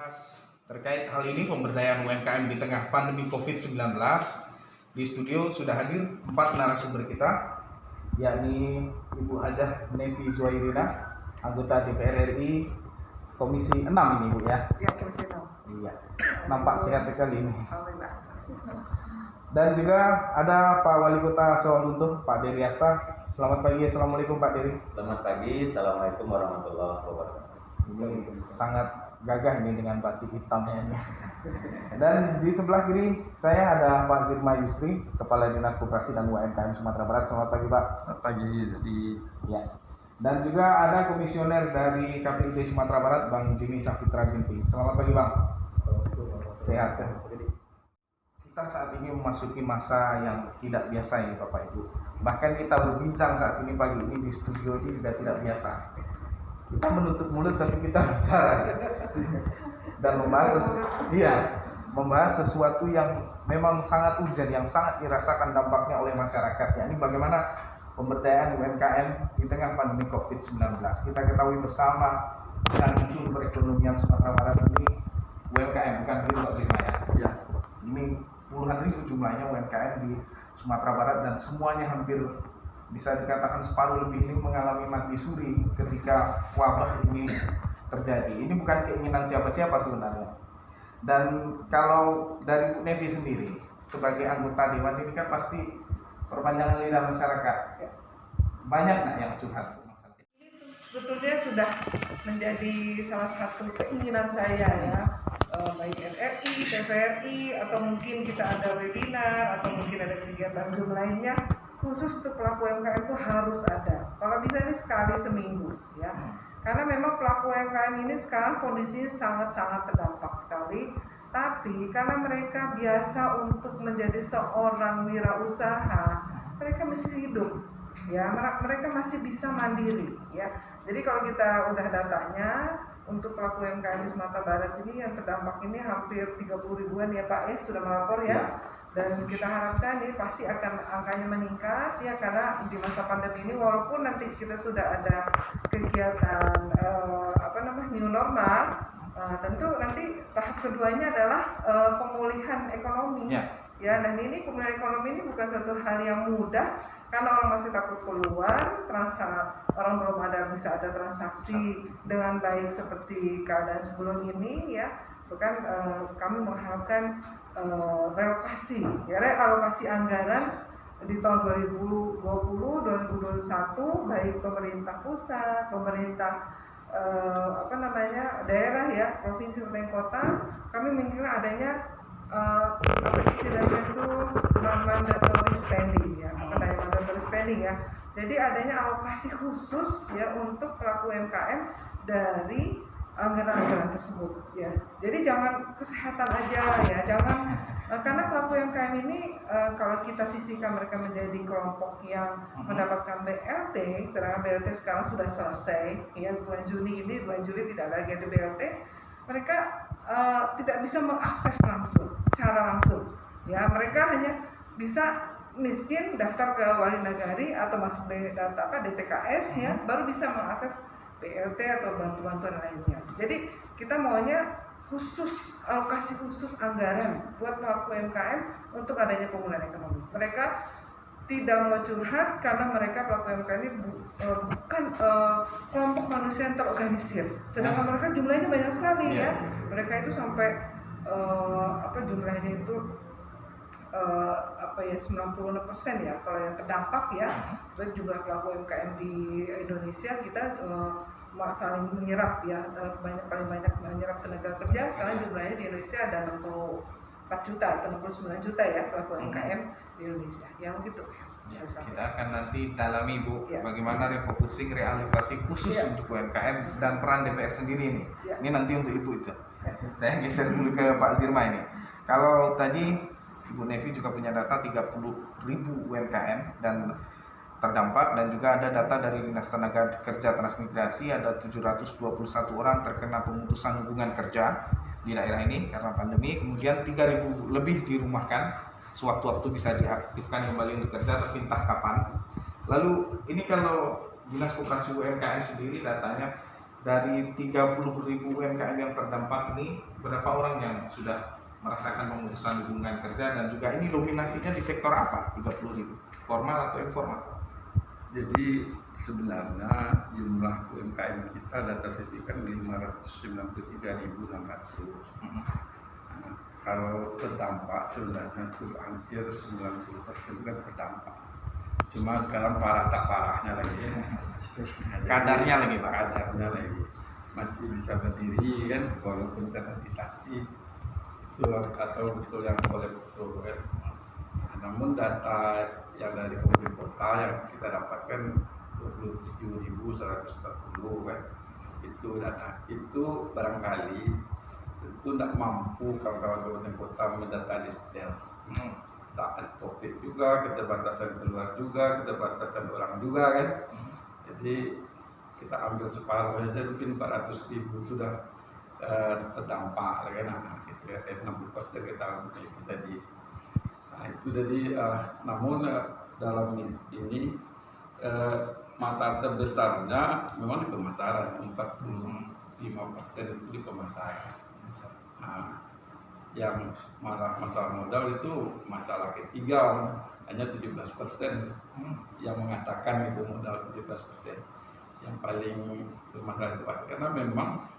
membahas terkait hal ini, pemberdayaan UMKM di tengah pandemi COVID-19. Di studio sudah hadir 4 narasumber kita, yakni Ibu Hajah Nevi Zuhairina, anggota DPR RI Komisi 6 ini, Bu, ya? Ya, Komisi 6. Iya, nampak sehat sekali ini. Dan juga ada Pak Wali Kota Sawalunto, Pak Dery Asta. Selamat pagi, Assalamualaikum Pak Dery. Selamat pagi, Assalamualaikum warahmatullahi wabarakatuh. Ini sangat gagah ini dengan batik hitamnya ini. Dan di sebelah kiri saya ada Pak Zirma Yusri, Kepala Dinas Koperasi dan UMKM Sumatera Barat. Selamat pagi, Pak. Selamat pagi. Jadi ya. Dan juga ada komisioner dari KPID Sumatera Barat, Bang Jimmy Safitra Ginting. Selamat pagi, Bang. Sehat ya. Kita saat ini memasuki masa yang tidak biasa ini, Bapak Ibu. Bahkan kita berbincang saat ini pagi ini di studio ini juga tidak biasa. Kita menutup mulut tapi kita bicara dan membahas sesuatu yang memang sangat urgent, yang sangat dirasakan dampaknya oleh masyarakat. Ini bagaimana pemberdayaan UMKM di tengah pandemi COVID-19. Kita ketahui bersama dengan unsur perekonomian Sumatera Barat ini UMKM bukan real ya. Ini puluhan ribu jumlahnya UMKM di Sumatera Barat dan semuanya hampir bisa dikatakan separuh lebih ini mengalami mati suri ketika wabah ini terjadi. Ini bukan keinginan siapa-siapa sebenarnya. Dan kalau dari Bu Nevi sendiri sebagai anggota Dewan ini kan pasti perpanjangan lidah masyarakat. Banyak nggak yang curhat? Sebetulnya sudah menjadi salah satu keinginan saya ya, baik RRI, TVRI, atau mungkin kita ada webinar, atau mungkin ada kegiatan Zoom lainnya, khusus untuk pelaku UMKM itu harus ada. Kalau bisa ini sekali seminggu ya. Karena memang pelaku UMKM ini sekarang kondisinya sangat-sangat terdampak sekali. Tapi karena mereka biasa untuk menjadi seorang wirausaha, mereka mesti hidup. Ya, mereka masih bisa mandiri ya. Jadi kalau kita udah datanya untuk pelaku UMKM di Sumatera Barat ini yang terdampak ini hampir 30 ribuan ya Pak ya, sudah melapor ya. Dan kita harapkan ini pasti akan angkanya meningkat ya, karena di masa pandemi ini walaupun nanti kita sudah ada kegiatan new normal, tentu nanti tahap keduanya adalah pemulihan ekonomi. Ya, dan ini pemulihan ekonomi ini bukan suatu hal yang mudah karena orang masih takut keluar, orang belum bisa ada transaksi dengan baik seperti keadaan sebelum ini ya. Bukan kami mengharapkan realokasi anggaran di tahun 2020, 2021 baik pemerintah pusat, pemerintah daerah ya, provinsi dan kota, kami menginginkan adanya istilahnya itu mandatory spending ya, mandatory spending ya. Jadi adanya alokasi khusus ya untuk pelaku UMKM dari anggaran-anggaran tersebut ya. Jadi jangan kesehatan aja ya, jangan karena pelaku UMKM ini kalau kita sisihkan mereka menjadi kelompok yang mendapatkan BLT, karena BLT sekarang sudah selesai ya, bulan Juli tidak lagi ada BLT, mereka tidak bisa mengakses secara langsung ya. Mereka hanya bisa miskin daftar ke wali nagari atau masuk data DTKS ya, baru bisa mengakses BLT atau bantuan lainnya. Jadi kita maunya alokasi khusus anggaran buat pelaku UMKM untuk adanya pemulihan ekonomi. Mereka tidak mau curhat karena mereka pelaku UMKM ini bukan kelompok manusia yang terorganisir. Sedangkan mereka jumlahnya banyak sekali ya. Mereka itu sampai jumlahnya itu 96% ya kalau yang terdampak ya. Jumlah pelaku UMKM di Indonesia kita saling menyerap ya, paling banyak menyerap tenaga kerja. Sekarang jumlahnya di Indonesia ada 64 juta atau 69 juta ya pelaku UMKM di Indonesia. Yang gitu. Kita akan nanti dalami Bu bagaimana refocusing realokasi khusus untuk UMKM dan peran DPR sendiri ini. Ini nanti untuk Ibu itu. Saya geser dulu ke Pak Zirma ini. Kalau tadi Ibu Nevi juga punya data 30 ribu UMKM dan terdampak, dan juga ada data dari Dinas Tenaga Kerja Transmigrasi ada 721 orang terkena pemutusan hubungan kerja di daerah ini karena pandemi. Kemudian 3.000 lebih dirumahkan, sewaktu-waktu bisa diaktifkan kembali untuk kerja tapi entah kapan. Lalu ini kalau Dinas Koperasi UMKM sendiri datanya dari 30.000 UMKM yang terdampak ini, berapa orang yang sudah merasakan pemutusan hubungan kerja, dan juga ini dominasinya di sektor apa? 30.000 formal atau informal? Jadi sebenarnya jumlah UMKM kita data statistik 593.600. Nah, kalau terdampak sebenarnya itu hampir 90% kan terdampak. Cuma sekarang parah tak parahnya lagi. Kadarnya lagi, Pak. Kadarnya lagi. Masih bisa berdiri kan walaupun terhenti-henti. Itu atau betul yang boleh betul kan. Namun data yang dari pemerintah kota yang kita dapatkan 27.140 kan, itu data itu barangkali itu tidak mampu kawan-kawan kabupaten kota mendata detail. Saat COVID juga, keterbatasan keluar juga, keterbatasan orang juga kan. Jadi kita ambil separuh saja mungkin 400.000 sudah terdampak kan. Nah, gitu ya, 60% kita ambil tadi. Nah, itu jadi namun dalam ini masalah terbesarnya memang di pemasaran, 45% itu di pemasaran. Nah, yang masalah modal itu masalah ketiga, hanya 17% yang mengatakan itu modal 17%. Yang paling bermasalah itu pasti karena memang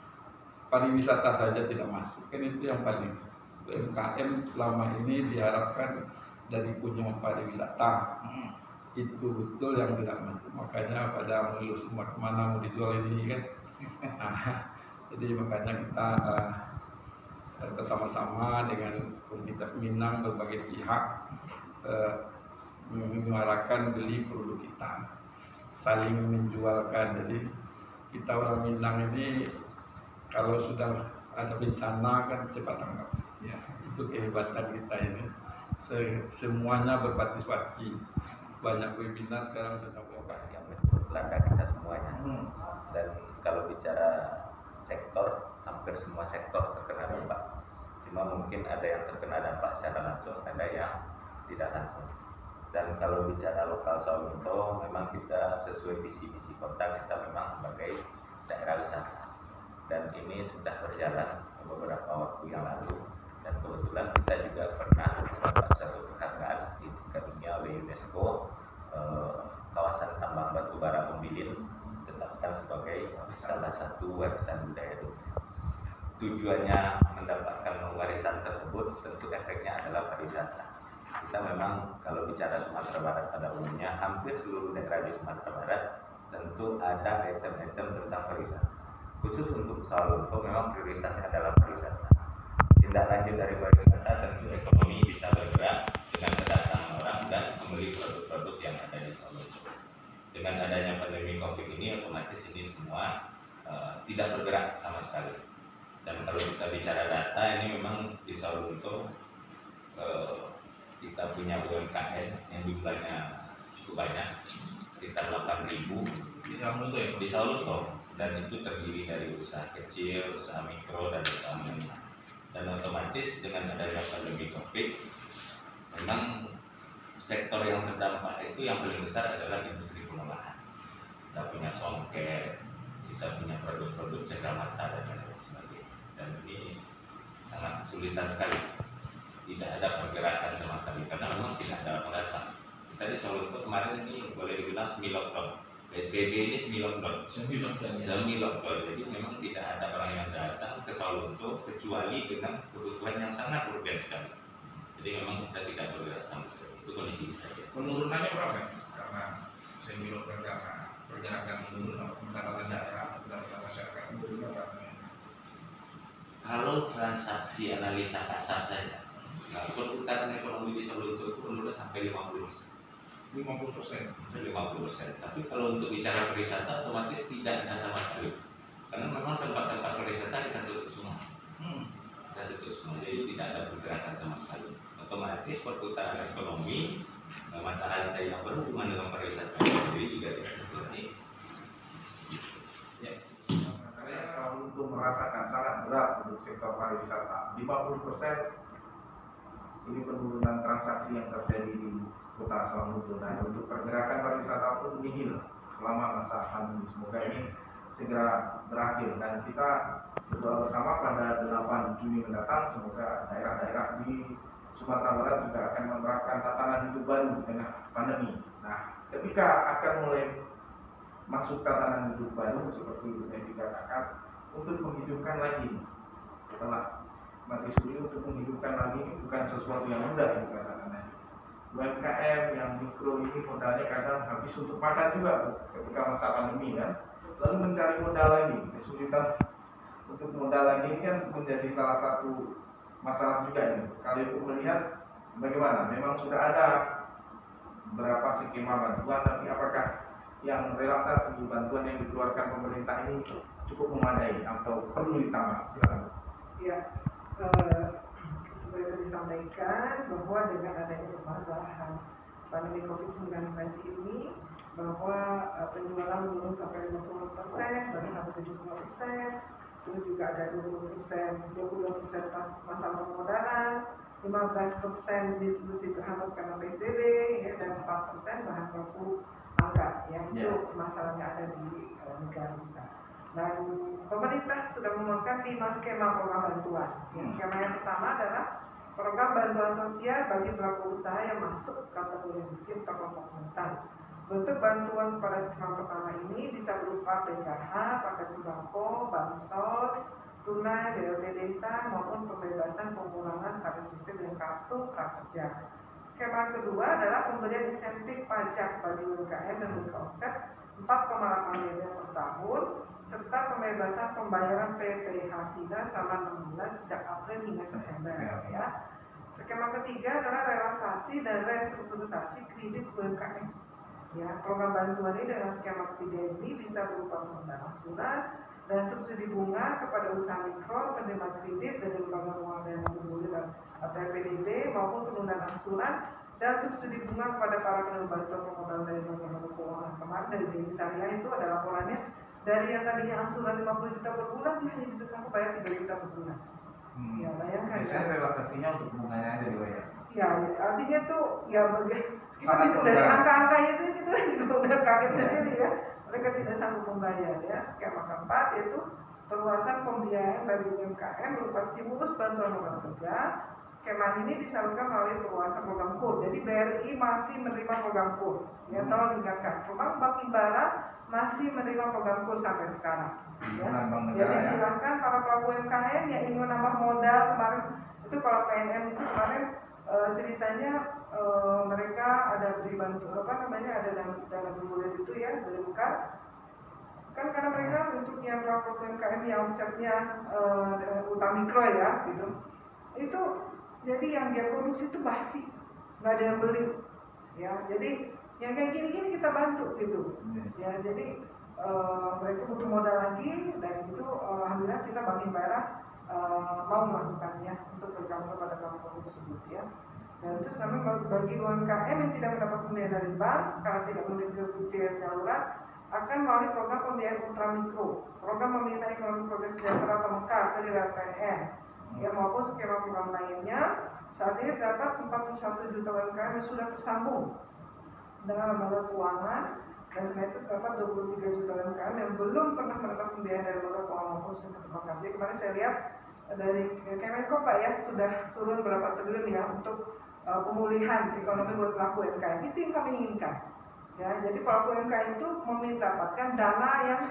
pariwisata saja tidak masuk, kan itu yang paling. UMKM selama ini diharapkan dari punya pariwisata, itu betul yang tidak masuk. Makanya pada melulus semua kemana mau dijual ini kan. Nah, jadi makanya kita bersama-sama dengan komunitas Minang berbagai pihak menyuarakan beli produk kita, saling menjualkan. Jadi kita orang Minang ini kalau sudah ada bencana kan cepat tanggap. Ya, itu kehebatan kita ini. Semuanya berpartisipasi. Banyak webinar sekarang sedang yang melanda kita semuanya. Dan kalau bicara sektor, hampir semua sektor terkena dampak. Cuma mungkin ada yang terkena dampak secara langsung, ada yang tidak langsung. Dan kalau bicara lokal Sawalunto, memang kita sesuai visi misi kota, kita memang sebagai daerah wisata. Dan ini sudah berjalan beberapa waktu yang lalu. Dan kebetulan kita juga pernah mendapat satu penghargaan di tingkat dunia oleh UNESCO, kawasan tambang batu bara Umbilin ditetapkan sebagai salah satu warisan budaya dunia. Tujuannya mendapatkan warisan tersebut tentu efeknya adalah pariwisata. Kita memang kalau bicara Sumatera Barat pada umumnya, hampir seluruh daerah di Sumatera Barat tentu ada item-item tentang pariwisata. Khusus untuk Sawalunto memang prioritasnya adalah pariwisata. Tindak lanjut dari pariwisata tentu ekonomi bisa bergerak dengan kedatangan orang dan membeli produk-produk yang ada di Sawalunto. Dengan adanya pandemi COVID ini, otomatis ini semua tidak bergerak sama sekali. Dan kalau kita bicara data, ini memang di Sawalunto kita punya UMKM yang jumlahnya cukup banyak, sekitar 8.000 Di Sawalunto ya? di Sawalunto, dan itu terdiri dari usaha kecil, usaha mikro, dan usaha menengah. Dan otomatis dengan adanya pandemi COVID, memang sektor yang terdampak itu yang paling besar adalah industri pengolahan. Kita punya songket, kita punya produk-produk cendera mata dan lain sebagainya. Dan ini sangat kesulitan sekali. Tidak ada pergerakan sama sekali karena memang tidak ada pendatang. Kita di Sawalunto kemarin ini boleh dibilang semi-lockdown. PSBB ini semi-lockdown. Jadi memang tidak ada orang yang datang ke Sawalunto kecuali dengan kebutuhan yang sangat urgent sekali. Jadi memang kita tidak bergerak sama sekali. Itu kondisi kita. Penurunannya berapa? Karena semi-lockdown, karena pergerakan menurun, atau pendapatan daerah, atau pendapatan masyarakat menurun berapa? Kalau transaksi analisa kasar saja, perputaran ekonomi di Sawalunto itu menurun sampai 50%. 50%. 50%. Tapi kalau untuk bicara pariwisata otomatis tidak ada sama sekali. Karena memang tempat-tempat pariwisata kita tutup semua. Kita tutup semua. Jadi tidak ada pergerakan sama sekali. Otomatis perputaran ekonomi mata rantai yang berhubungan dengan pariwisata sendiri juga tidak terjadi. Ya. Saya Sawalunto merasakan sangat berat untuk sektor pariwisata. 50% ini penurunan transaksi yang terjadi di Kota Sawalunto. Nah, untuk pergerakan pariwisata pun nihil selama masa pandemi. Semoga ini segera berakhir, dan kita berdoa bersama pada 8 Juni mendatang semoga daerah-daerah di Sumatera Barat juga akan menerapkan tatanan hidup baru di tengah pandemi. Nah, ketika akan mulai masuk tatanan hidup baru seperti yang dikatakan, untuk menghidupkan lagi setelah mati suri, untuk menghidupkan lagi ini bukan sesuatu yang mudah ya katakannya. UMKM yang mikro ini modalnya kadang habis untuk makan juga ketika masa pandemi kan. Lalu mencari modal lagi, kesulitan untuk modal lagi ini kan menjadi salah satu masalah juga ini. Kalau Ibu melihat bagaimana? Memang sudah ada berapa skema bantuan, tapi apakah yang relaksasi bantuan yang dikeluarkan pemerintah ini cukup memadai atau perlu ditambah? Silakan. Ya, seperti disampaikan bahwa dengan adanya permasalahan pandemi COVID-19 ini, bahwa penjualan menurun sampai 50%, bahkan sampai 70%, terus juga ada 22% masalah permodalan, 15% distribusi terhambat karena PSBB, ya, dan 4% bahan baku angka, yang itu masalahnya ada di negara kita. Dan pemerintah sudah mengumumkan 5 skema program bantuan. Skema yang pertama adalah program bantuan sosial bagi pelaku usaha yang masuk kategori miskin atau kelompok rentan. Bentuk bantuan pada skema pertama ini bisa berupa PKH, paket sembako, bansos, tunai, BLT desa, maupun pembebasan pengurangan tarif listrik dan kartu prakerja. Skema kedua adalah pemberian insentif pajak bagi UMKM dan beromset 4,8 miliar per tahun, serta pembebasan pembayaran PPh FIDA selama 6 bulan sejak April hingga September. Ya. Skema ketiga adalah relaksasi dan restrukturisasi kredit UMKM. Ya, program bantuan ini dengan skema ketiga ini bisa berupa penundaan angsuran dan subsidi bunga kepada usaha mikro, penerima kredit dari lembaga keuangan dana bergulir atau LPDB, maupun penundaan angsuran dan subsidi bunga kepada para penerima bantuan permodalan dari lembaga keuangan. Kemarin dari BNI Syariah itu ada laporannya, dari yang tadinya angsuran 50 juta per bulan, dia hanya bisa sanggup bayar 3 juta per bulan. Ya, bayangkan. Biasanya relaksasinya untuk bunganya aja dibayar. Ya, artinya tuh ya kita bisa dari angka-angkanya itu kita juga udah kaget sendiri ya. Mereka tidak sanggup membayar ya. Skema keempat yaitu perluasan pembiayaan bagi UMKM berupa stimulus bantuan modal kerja. Skema ini disalurkan melalui perluasan program KUR. Jadi BRI masih menerima program KUR. Ya, tolong diingatkan. Memang Bank Himbara masih menerima program KUR sampai sekarang. Ya. Jadi silakan para pelaku UMKM yang ingin menambah modal, kemarin itu kalau PNM itu kemarin ceritanya mereka ada beri bantu ada dana bergulir itu ya dari UKAR kan, karena mereka untuk yang pelaku UMKM yang omsetnya utang mikro ya gitu, itu jadi yang dia produksi itu basi, nggak ada yang beli ya, jadi yang kayak gini kita bantu gitu ya. Jadi mereka butuh modal lagi, dan itu alhamdulillah kita Bank Himbara mau melakukannya untuk bergabung kepada kelompok tersebut ya. Dan terus kami bagi UMKM yang tidak mendapat pembiayaan dari bank karena tidak memiliki kebutuhan darurat akan melalui program pembiayaan ultramikro, program pembinaan ekonomi progres sejahtera atau MEKAR dari PNM ya, maupun skema program lainnya. Saat ini terdapat 41 juta UMKM yang sudah tersambung dengan lembaga keuangan, dan selain itu terdapat 23 juta UMKM yang belum pernah mendapat pembiayaan dari lembaga keuangan maupun sektor perbankan. Jadi kemarin saya lihat dari Kemenko Pak ya, sudah turun berapa triliun ya untuk pemulihan ekonomi buat pelaku UMKM. Itu yang kami inginkan. Ya, jadi pelaku UMKM itu mendapatkan dana yang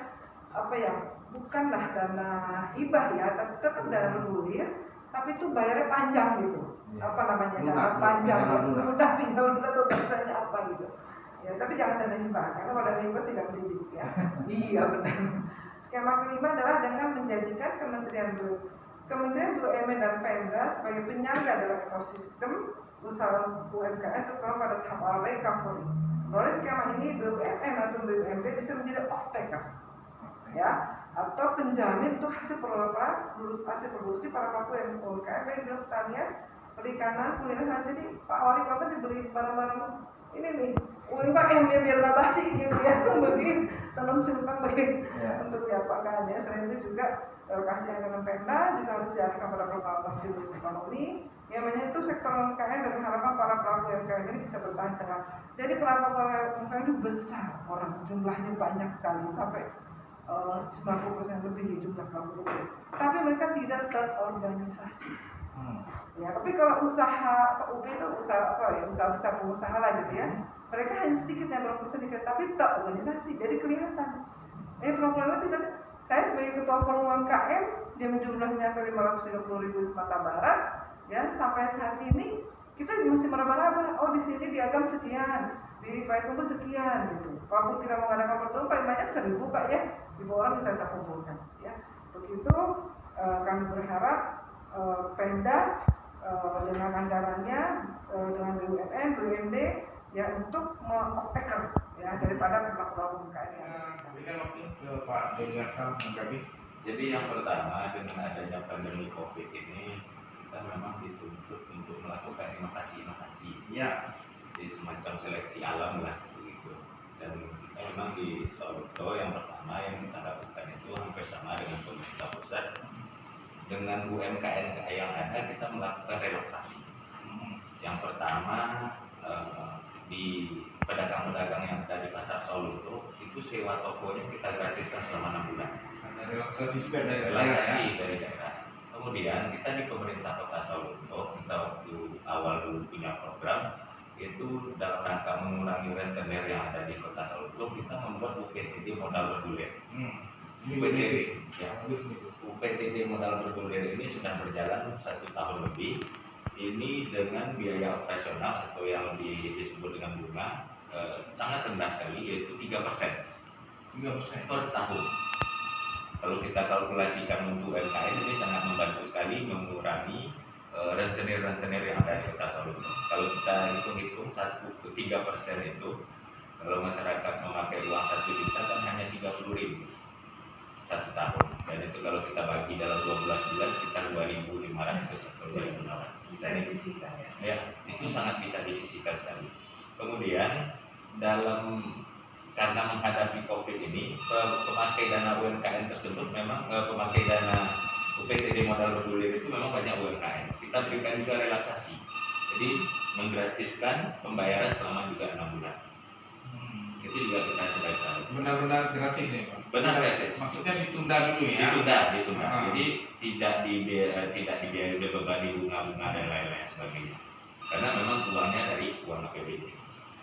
bukanlah dana hibah ya, tapi tetap dana bergulir, tapi itu bayarnya panjang gitu. Dana panjang, mudah pinjam atau biasanya apa gitu. Ya, tapi jangan dana hibah, karena kalau dana hibah tidak mendidik ya. Iya benar. Skema kelima adalah dengan menjadikan Kementerian BUMN dan Pemda sebagai penyangga dalam ekosistem usaha UMKM terutama pada tahap awal recovery. Melalui skema ini BUMN atau BUMD bisa menjadi off-taker ya, atau penjamin untuk hasil produksi para pelaku UMKM baik dalam pertanian, perikanan, kuliner. Jadi Pak Wali Kota dibeli barang-barang ini nih UMKM ya, biar nggak basi gitu ya, bagi tanam simpan bagi untuk diapakan ya. Selain itu juga alokasi anggaran Pemda juga harus diarahkan pada program stimulus ekonomi yang itu sektor UMKM, dan harapan para pelaku UMKM ini bisa bertahan tengah. Jadi pelaku UMKM itu besar, orang jumlahnya banyak sekali, sampai 90% lebih jumlah kampung kecil. Tapi mereka tidak terorganisasi. Ya, tapi kalau usaha UP itu usaha apa ya, usaha besar pengusaha lah gitu ya. Mereka hanya sedikit yang berfokus sedikit, tapi terorganisasi, jadi kelihatan. Problemnya tidak. Saya sebagai ketua forum UMKM yang jumlahnya ke 530.000 di Sumatera Barat, ya sampai saat ini kita masih meraba-raba. Oh di sini di Agam sekian, di Payakumbuh sekian gitu. Walaupun kita mengadakan pertemuan paling banyak 1.000 Pak ya, 1.000 orang bisa kita kumpulkan. Ya begitu kami berharap Pemda dengan anggarannya dengan BUMN, BUMD ya untuk mengoptiker ya daripada pelaku UMKM yang berikan waktu ke Pak Dodi Hasan menanggapi. Jadi yang pertama dengan adanya pandemi COVID ini kita memang dituntut untuk melakukan inovasi-inovasi. Ya. Jadi semacam seleksi alam lah begitu. Dan kita memang di Soloto yang pertama yang kita lakukan itu hampir sama dengan pemerintah pusat. Dengan UMKM yang ada kita melakukan relaksasi. Yang pertama di pedagang-pedagang yang ada di pasar Soloto itu sewa tokonya kita gratiskan selama 6 bulan. Ada relaksasi juga dari Relaksasi dari daerah. Kemudian kita di pemerintah Kota Soloto kita waktu awal dulu punya program itu dalam rangka mengurangi rentenir yang ada di Kota Soloto kita membuat UPTD modal bergulir. UPTD ya, UPTD modal bergulir ini sudah berjalan 1 tahun lebih. Ini dengan biaya operasional atau yang disebut dengan bunga sangat rendah sekali, yaitu 3% per tahun. Kalau kita kalkulasikan untuk UMKM ini sangat membantu sekali mengurangi rentenir-rentenir yang ada di Kota Soloto. Kalau kita hitung-hitung 3% itu, kalau masyarakat memakai uang 1 juta kan hanya 30.000 1 tahun. Dan itu kalau kita bagi dalam 12 bulan sekitar 2.500 atau 2.600. bisa disisihkan ya. Ya, itu sangat bisa disisihkan sekali. Kemudian karena menghadapi COVID ini, pemakai dana UMKM tersebut memang pemakai dana UPTD modal bergulir itu memang banyak UMKM. Kita berikan juga relaksasi. Jadi menggratiskan pembayaran selama juga 6 bulan. Itu juga kita sebaikkan. Benar-benar gratis nih Pak. Benar gratis. Maksudnya ditunda dulu ya. Ditunda. Jadi tidak dibiayai bebani bunga-bunga dan lain-lain sebagainya. Karena memang uangnya dari uang APBD.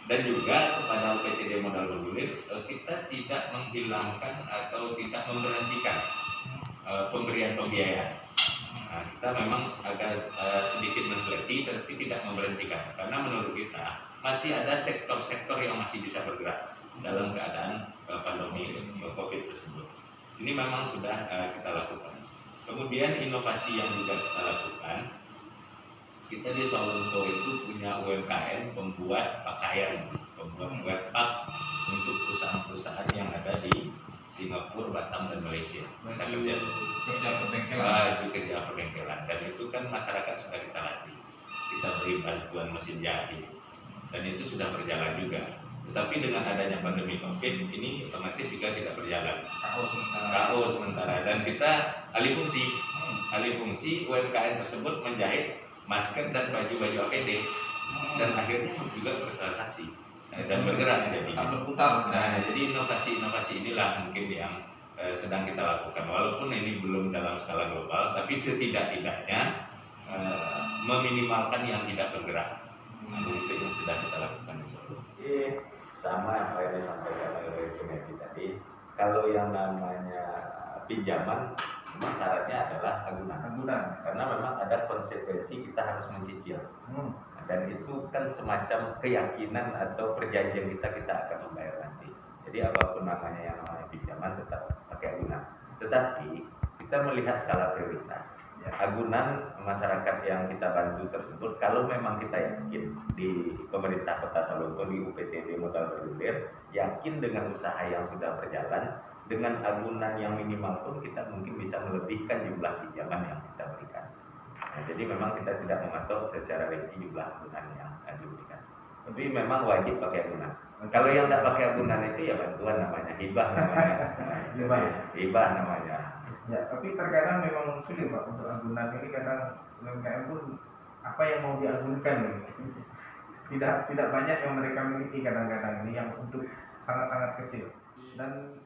Dan juga kepada UPTD modal bergulir kita tidak menghilangkan atau tidak memberhentikan pemberian pembiayaan. Nah, kita memang agak sedikit menseleksi tapi tidak memberhentikan karena menurut kita masih ada sektor-sektor yang masih bisa bergerak dalam keadaan pandemi COVID tersebut. Ini memang sudah kita lakukan. Kemudian inovasi yang juga kita lakukan, kita di Soloto itu punya UMKM pembuat pakaian, pembuat pak untuk perusahaan-perusahaan yang ada di Singapura, Batam, dan Malaysia. Kita kerja perbengkelan. Kerja perbengkelan. Dan itu kan masyarakat sudah kita latih. Kita beri bantuan mesin jahit. Dan itu sudah berjalan juga. Tetapi dengan adanya pandemi COVID ini otomatis juga tidak berjalan. KO sementara. Dan kita alih fungsi UMKM tersebut menjahit masker dan baju-baju APD. Dan akhirnya juga bertransaksi dan bergerak jadi. Nah, jadi inovasi-inovasi inilah mungkin yang sedang kita lakukan. Walaupun ini belum dalam skala global, tapi setidak-tidaknya meminimalkan yang tidak bergerak. Itu yang sudah kita lakukan di Solo. Sama apa yang disampaikan oleh Junaidi tadi, kalau yang namanya pinjaman, memang syaratnya adalah agunan. Karena memang ada konsekuensi kita harus mencicil. Dan itu kan semacam keyakinan atau perjanjian kita akan membayar nanti. Jadi apapun namanya yang namanya pinjaman tetap pakai agunan. Tetapi kita melihat skala prioritas. Agunan masyarakat yang kita bantu tersebut, kalau memang kita yakin di pemerintah Kota Soloto di UPTD modal bergulir, yakin dengan usaha yang sudah berjalan, dengan agunan yang minimal pun kita mungkin bisa melebihkan jumlah pinjaman yang kita berikan. Nah, jadi memang kita tidak mematok secara rinci jumlah agunan yang diberikan. Tapi memang wajib pakai agunan. Kalau yang tidak pakai agunan itu ya bantuan namanya, hibah namanya. Hibah namanya. Ya, tapi terkadang memang sulit Pak untuk agunan ini, kadang UMKM pun apa yang mau diagunkan tidak banyak yang mereka miliki kadang-kadang ini yang untuk sangat-sangat kecil. Dan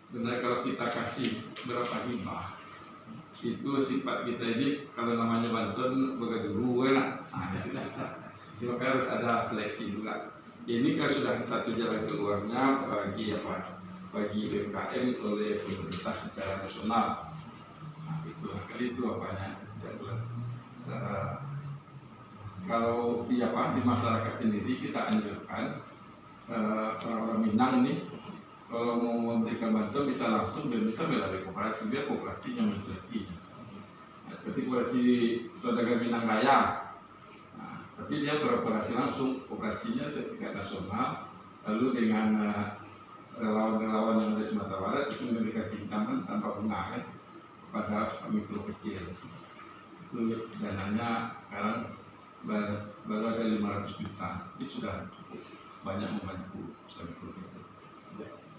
sebenarnya kalau kita kasih berapa hibah, itu sifat kita ini kalau namanya bantuan bagi dulu enak. Nah, itu susah. Maka harus ada seleksi juga. Ini kan sudah satu jalan keluarnya bagi bagi UMKM oleh pemerintah secara nasional. Nah, itu kali itu apanya. Kalau di masyarakat sendiri kita anjurkan orang-orang Minang ini kalau mau memberikan bantuan bisa langsung dan bisa melalui koperasi, biar kooperasinya menseleksi. Nah, seperti koperasi Saudagar Minang Raya. Nah, tapi dia beroperasi langsung, operasinya setingkat nasional, lalu dengan relawan-relawan yang ada di Sumatera Barat itu memberikan pinjaman tanpa bunga kan pada mikro kecil. Itu dananya sekarang baru ada 500 juta, itu sudah cukup banyak membantu mikro kecil.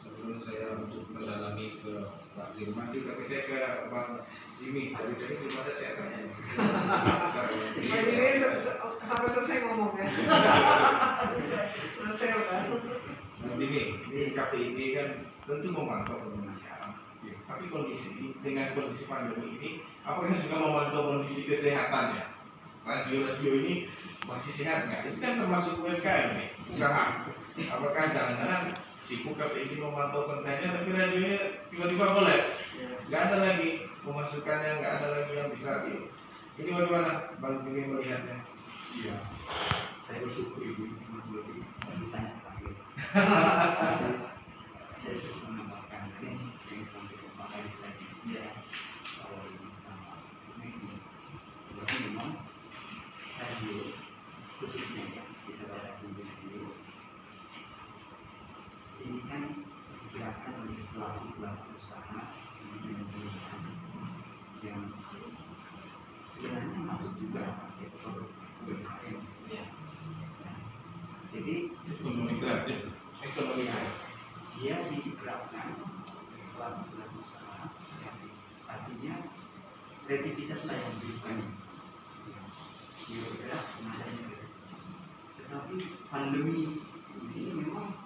Sebelum saya untuk mendalami ke Pak Dirman, tapi saya ke Bang Jimmy. Tadi belum ada saya tanya. Ini sampai selesai ngomongnya. Selesai udah. Bang Jimmy, ini KPID kan tentu memantau kemanusiaan. Tapi dengan kondisi pandemi ini, apakah juga memantau kondisi kesehatannya? Radio ini masih sehat nggak? Ini kan termasuk UMKM nih, usaha. Apakah jangan-jangan sibuk KPI memantau kontennya, tapi radionya tiba-tiba boleh, nggak ada lagi pemasukannya, nggak ada lagi yang bisa. Ini bagaimana Bang Jimmy melihatnya? Iya, saya bersyukur Ibu Mas Bobi ditanya terakhir. Saya sudah menambahkan yang disampaikan Pak Haris tadi. Iya, kalau ini sama ini, berarti memang radio khususnya ya kita daerah radio ini kan digerakkan oleh pelaku usaha yang sebenarnya masuk juga sektor UMKM. Ya. Nah, jadi Ekonomi kreatif. dia digerakkan pelaku usaha kreatif. Artinya kreativitas lah yang diberikan. Dia bergerak adanya kreativitas. Tetapi pandemi ini memang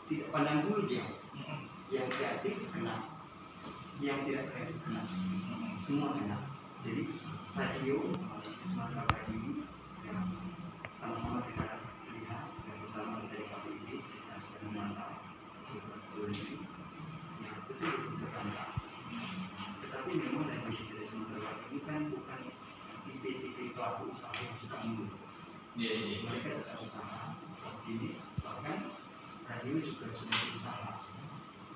tidak pandang bulu dia, yang kreatif kena, yang tidak kreatif kena, semua kena. Jadi radio Sumatera Barat ini yang sama-sama kita lihat, yang pertama dari KPID kita sudah memantau ini, yang betul-betul tertangkap. Tetapi memang dari Sumatera Barat ini kan bukan tipe-tipe pelaku usaha yang suka mundur. Mereka tetap usaha, optimis, bahkan radio juga sudah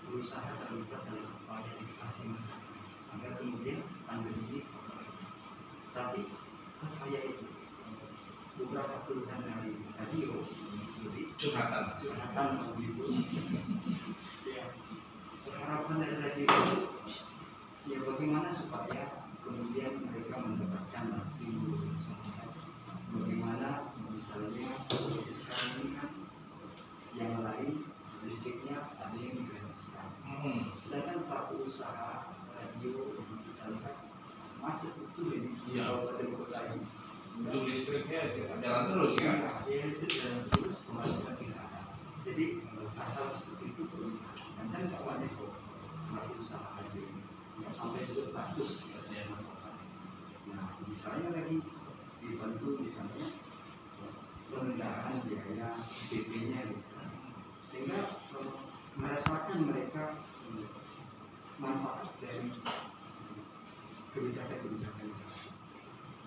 berusaha terlibat dalam upaya edukasi masyarakat agar kemudian pandemi ini selesai. Tapi saya itu beberapa keluhan dari radio seperti curhatan begitu. Ya, harapan dari radio itu ya bagaimana supaya kemudian mereka mendapatkan stimulus, bagaimana misalnya kondisi sekarang ini kan yang lain listriknya ada yang digratiskan. Sedangkan pelaku usaha radio yang kita lihat macet betul ini di kabupaten kota ini. Untuk listriknya jalan terus ya? Ya, listrik jalan terus, pemasukan tidak ada. Jadi hal seperti itu perlu diperhatikan. Dan tak banyak kok pelaku usaha radio ini nggak sampai ke status saya melakukan. Nah, misalnya lagi dibantu misalnya penundaan biaya PP-nya gitu. Sehingga merasakan mereka manfaat dari kebijakan-kebijakan itu.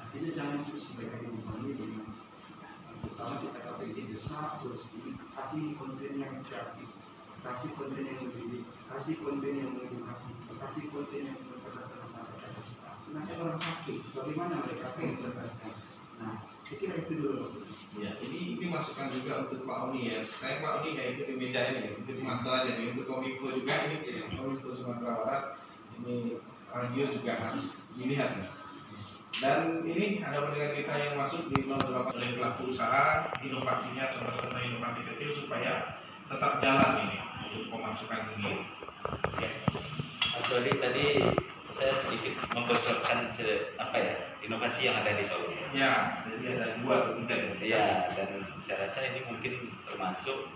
Artinya jangan terus mereka dibebani dengan pertama kita KPID desak terus ini kasih konten yang kreatif, kasih konten yang mendidik, kasih konten yang mengedukasi, kasih konten yang mencerdaskan masyarakat. Nanti orang sakit, bagaimana mereka mencerdaskan? Nah, saya kira itu dulu. Ya, ini masukan juga untuk Pak Oni ya. Saya Pak Oni nggak ikut di meja ini, ikut mantau aja nih. Untuk Kominfo juga ini, Kominfo Sumatera Barat ini radio juga harus dilihat nih. Dan ini ada pendengar kita yang masuk di 08 oleh pelaku usaha, inovasinya contoh-contoh inovasi kecil supaya tetap jalan ini untuk pemasukan sendiri. Ya. Mas Dodi, tadi saya sedikit membocorkan inovasi yang ada di Saudi. Ya, jadi ada 2 atau 3 ya. Iya, dan saya rasa ini mungkin termasuk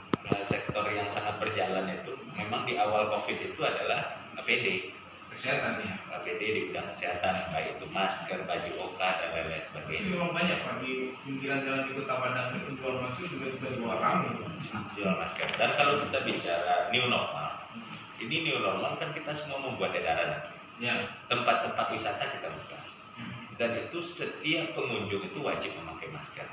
sektor yang sangat berjalan itu memang di awal COVID itu adalah APD. Kesehatan ya. APD di bidang kesehatan, baik itu masker, baju OK dan lain-lain Tapi sebagainya. memang banyak Pak di pinggiran jalan di Kota Padang ini penjual masker juga sudah jual ramai. Jual masker. Dan kalau kita bicara new normal, ini new normal kan kita semua membuat edaran. Ya. Tempat-tempat wisata kita buka. Dan itu setiap pengunjung itu wajib memakai masker.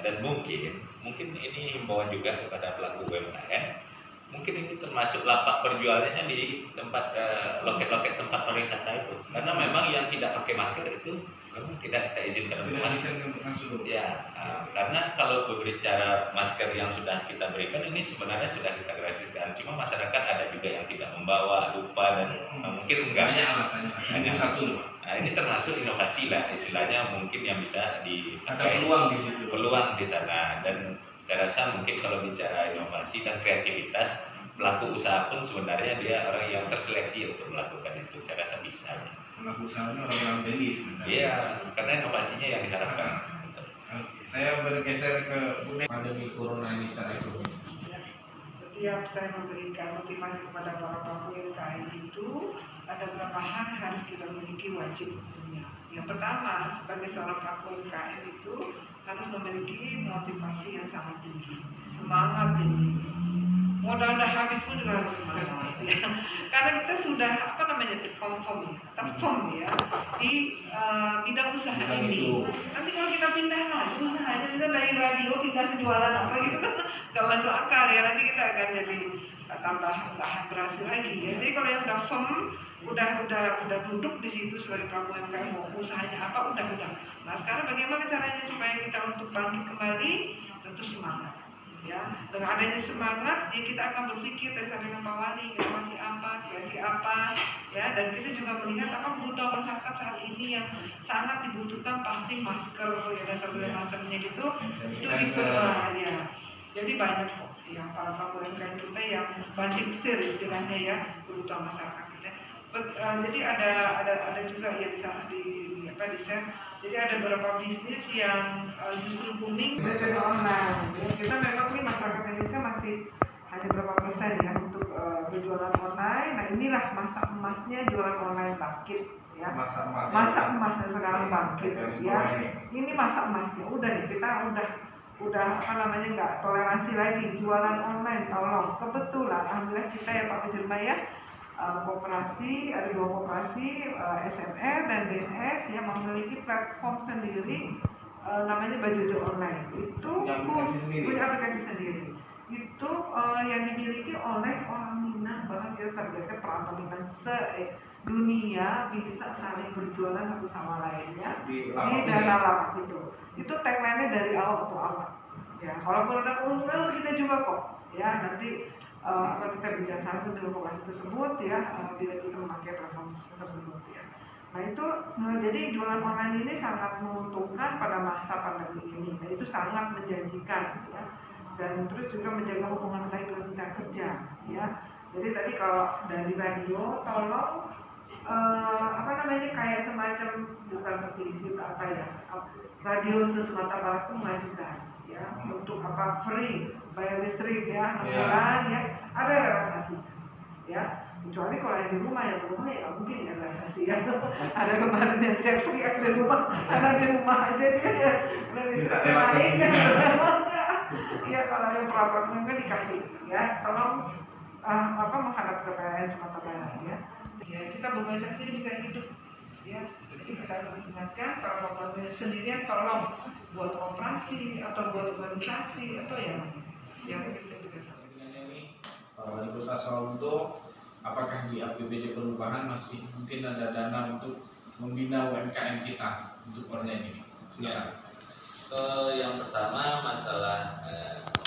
Dan mungkin ini himbauan juga kepada pelaku UMKM. Mungkin ini termasuk lapak perjualannya di tempat loket-loket tempat pariwisata itu. Karena memang yang tidak pakai masker itu memang tidak kita izinkan untuk masuk. Ya, karena kalau berbicara masker yang sudah kita berikan ini sebenarnya sudah kita gratiskan. Cuma masyarakat ada juga yang tidak membawa, lupa dan mungkin enggak. Banyak alasannya. Hanya satu. Nah, ini termasuk inovasi lah istilahnya mungkin yang bisa Ada peluang di situ. Peluang di sana. Dan saya rasa mungkin kalau bicara inovasi dan kreativitas, pelaku usaha pun sebenarnya dia orang yang terseleksi untuk melakukan itu. Saya rasa bisa. Pelaku usahanya orang-orang jeli sebenarnya. Iya, karena inovasinya yang diharapkan. Oke. Saya bergeser ke pandemi corona ini secara ekonomi. Setiap saya memberikan motivasi kepada para pelaku UMKM itu ada beberapa hal yang harus kita miliki wajib punya. Yang pertama, sebagai seorang pelaku UMKM itu harus memiliki motivasi yang sangat tinggi, semangat tinggi. Modal udah habis pun juga harus semangat. Ya. Karena kita sudah terkonfirm ya di bidang usaha ini. Nanti kalau kita pindah lagi usahanya kita dari radio pindah ke jualan apa gitu kan nggak masuk akal ya. Nanti kita akan jadi tambah berhasil lagi. Ya. Jadi kalau yang udah firm, udah duduk di situ sebagai pelaku UMKM mau usahanya apa udah. Nah sekarang bagaimana caranya supaya kita untuk bangkit kembali? Tentu semangat. Ya, dengan adanya semangat, ya kita akan berpikir dari samping Pak Wali, inovasi apa, kreasi apa, ya, dan kita juga melihat apa kebutuhan masyarakat saat ini yang sangat dibutuhkan pasti masker, ya, dan segala macamnya gitu, itu ya. Jadi banyak kok, yang para pelaku UMKM kita yang banting setir istilahnya ya kebutuhan masyarakat kita. Jadi ada juga yang di sana di share. Jadi ada beberapa bisnis yang justru booming dengan online. Ya, kita memang ini masyarakat Indonesia masih hanya berapa persen ya untuk berjualan online. Nah inilah masa emasnya jualan online bangkit. Ya. Masa emasnya sekarang bangkit. Ya. Ini masa emasnya. Udah nih kita udah nggak toleransi lagi jualan online. Tolong. Kebetulan alhamdulillah kita ya Pak Firman ya. Koperasi, ada 2 koperasi, SMR dan BNS yang memiliki platform sendiri namanya Bajojo Online. Itu punya aplikasi sendiri. Itu yang dimiliki oleh orang Minang, bahkan kita targetkan perantau Minang se-dunia bisa saling berjualan satu sama lainnya di dalam lapak itu. Itu tagline-nya dari awal ke awal. Ya, kalau produk unggul kita juga kok. Ya, nanti kita bicara dengan koperasi tersebut ya bila kita memakai platform tersebut ya. Nah itu jadi jualan online ini sangat menguntungkan pada masa pandemi ini. Nah itu sangat menjanjikan ya. Dan terus juga menjaga hubungan baik dengan mitra kerja ya. Jadi tadi kalau dari radio tolong kayak semacam bukan petisi apa ya, radio Sumatera Barat mengajukan ya untuk free bayar listrik ya 6 bulan ya ada relaksasi ya, kecuali kalau yang di rumah ya nggak mungkin ya relaksasi ya. Ada kemarin yang teriak di rumah karena di rumah aja dia ya listrik naik ya. Kalau yang perabotnya kan dikasih ya tolong menghadap ke PLN Sumatera Barat ya. Ya kita berorganisasi bisa hidup ya. Jadi kita harus ingatkan para pembantu sendirian tolong buat operasi atau buat organisasi atau yang kita bisa sampaikan ini Wali Kota Sawalunto, apakah di APBD perubahan masih mungkin ada dana untuk membina UMKM kita untuk online ini? Silakan. Yang pertama masalah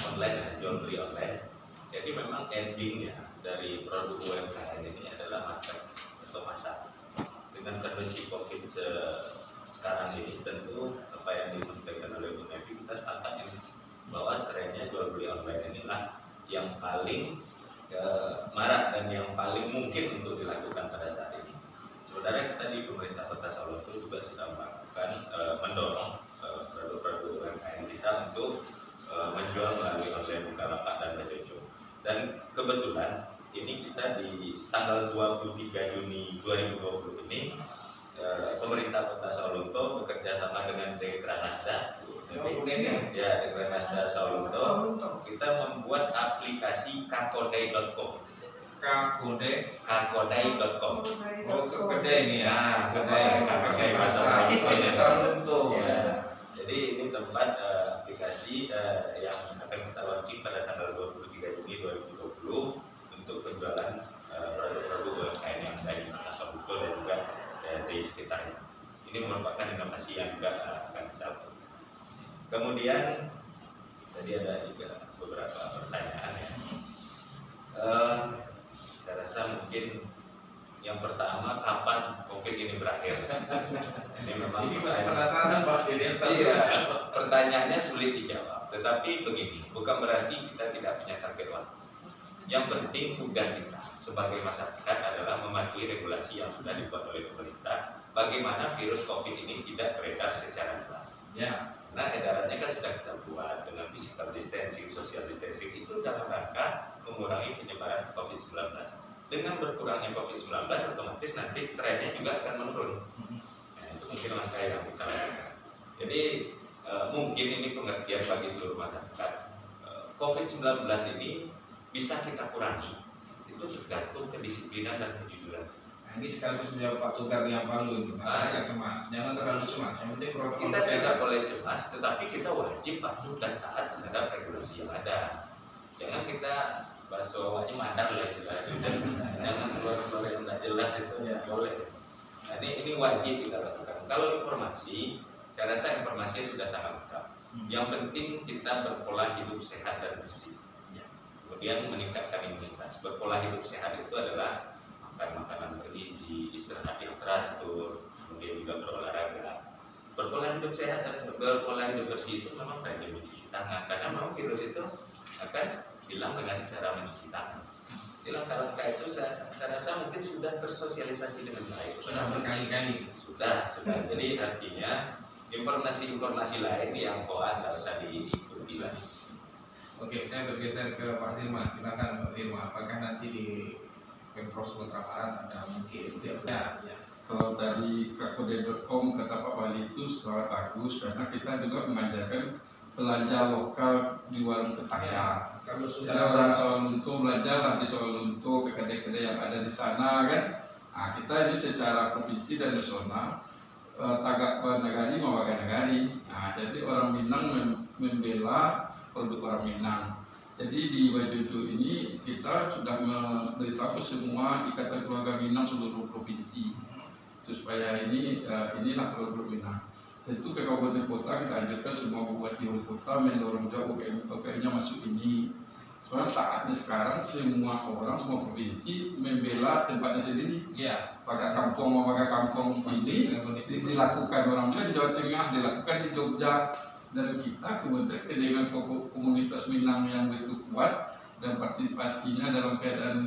online dan jual beli online. Jadi memang endingnya dari produk UMKM ini adalah market atau pasar. Dengan kondisi COVID sekarang ini tentu apa yang disampaikan oleh Bu Nevi kita sepakat bahwa trennya jual beli online inilah yang paling marak dan yang paling mungkin untuk dilakukan pada saat ini. Sebenarnya kita di pemerintah Kota Solo itu juga sudah melakukan mendorong produk-produk UMKM kita untuk menjual melalui online Bukalapak dan tanggal 23 Juni 2020 ini pemerintah Kota Sawalunto bekerja sama dengan Dekranasda, ya Dekranasda Sawalunto, kita membuat aplikasi kakodai.com. kakodai.com. Oh, ke kedai ini ya. Kedai bahasa Sawalunto. Ya. Jadi ini tempat aplikasi yang akan kita launching pada tanggal 23 Juni 2020 untuk penjualan produk-produk UMKM yang ada di Kota Sawalunto dan juga di sekitarnya. Ini merupakan inovasi yang juga akan kita lakukan. Kemudian tadi ada juga beberapa pertanyaan ya. Saya rasa mungkin yang pertama, kapan COVID ini berakhir? Ini memang masih penasaran Pak Dirian. Iya, pertanyaannya sulit dijawab. Tetapi begini, bukan berarti kita tidak punya target waktu. Yang penting tugas kita sebagai masyarakat adalah mematuhi regulasi yang sudah dibuat oleh pemerintah. Bagaimana virus COVID ini tidak beredar secara luas. Ya. Nah, edarannya kan sudah kita buat dengan physical distancing, social distancing itu dalam rangka mengurangi penyebaran COVID-19. Dengan berkurangnya COVID-19, otomatis nanti trennya juga akan menurun. Nah, itu mungkin langkah yang kita lakukan. Jadi mungkin ini pengertian bagi seluruh masyarakat. COVID-19 ini bisa kita kurangi. Itu tergantung kedisiplinan dan kejujuran. Nah, ini sekaligus menjawab Pak Tugar yang palu ini. Masyarakat cemas, jangan terlalu cemas. Yang penting protokol Kita kesehatan. tidak boleh cemas, tetapi kita wajib patuh dan taat terhadap regulasi yang ada. Jangan kita bakso awaknya mandar lah istilahnya. Jangan keluar-keluar yang tidak jelas itu. Ya. Boleh. Nah, ini wajib kita lakukan. Kalau informasi, saya rasa informasinya sudah sangat lengkap. Yang penting kita berpola hidup sehat dan bersih. Kemudian meningkatkan imunitas. Berpola hidup sehat itu adalah makan makanan bergizi, istirahat yang teratur, kemudian juga berolahraga. Berpola hidup sehat dan berpola hidup bersih itu memang rajin mencuci tangan, karena memang virus itu akan hilang dengan cara mencuci tangan. Di langkah-langkah itu saya rasa mungkin sudah tersosialisasi dengan baik. Sudah berkali-kali. Sudah. Jadi artinya informasi-informasi lain yang koan tidak usah diikuti lagi. Oke, saya bergeser ke Pak Zilman. Silakan Pak Zilman. Apakah nanti di Pemprov Sumatera Barat ada mungkin? Ya. Kalau dari kakodai.com kata Pak Wali itu sangat bagus karena kita juga mengajarkan belanja lokal di warung tetangga. Kalau sudah Kita orang Sawalunto belajarlah di Sawalunto ke kedai-kedai yang ada di sana kan. Nah, kita ini secara provinsi dan nasional tagak nagari mawaga nagari. Nah, jadi orang Minang membela produk orang Minang. Jadi di Wajojo ini kita sudah memberitahu semua ikatan keluarga Minang seluruh provinsi supaya inilah produk Minang. Itu ke kabupaten kota kita anjurkan semua bupati wali kota mendorong juga UKM-nya masuk ini. Soalnya saatnya sekarang semua orang, semua provinsi membela tempatnya sendiri. ya. Pakai kampung mau pakai kampung Pasti ini dengan kondisi dilakukan orang juga di Jawa Tengah, dilakukan di Jogja. Dan kita kemudian dengan komunitas Minang yang begitu kuat dan partisipasinya dalam keadaan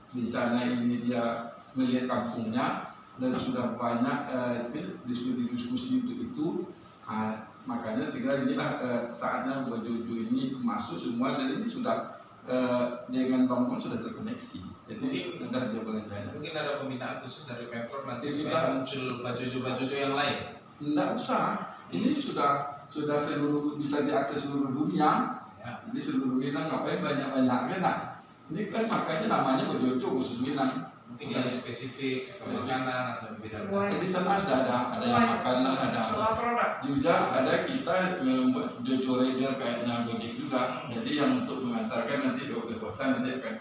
bencana ini dia melihat kampungnya dan sudah banyak diskusi untuk itu. Makanya segera inilah saatnya Wajojo ini masuk semua dan ini sudah dengan bangunan sudah terkoneksi. Jadi sudah dia boleh jadi. mungkin ada pembinaan khusus dari Pemprov nanti Kita- supaya muncul baju-baju yang lain. Tidak usah. Ini sudah seluruh bisa diakses seluruh dunia. Ya. Jadi seluruh Minang ngapain banyak-banyaknya nah. Ini kan makanya namanya Wajojo khusus Minang. Mungkin yang spesifik seperti makanan atau bidang. Semuanya. Di sana ada yang makanan, ada Semua produk. juga ada kita membuat Jojo Rider kayaknya Gojek juga. Jadi yang untuk mengantarkan nanti ke kota nanti akan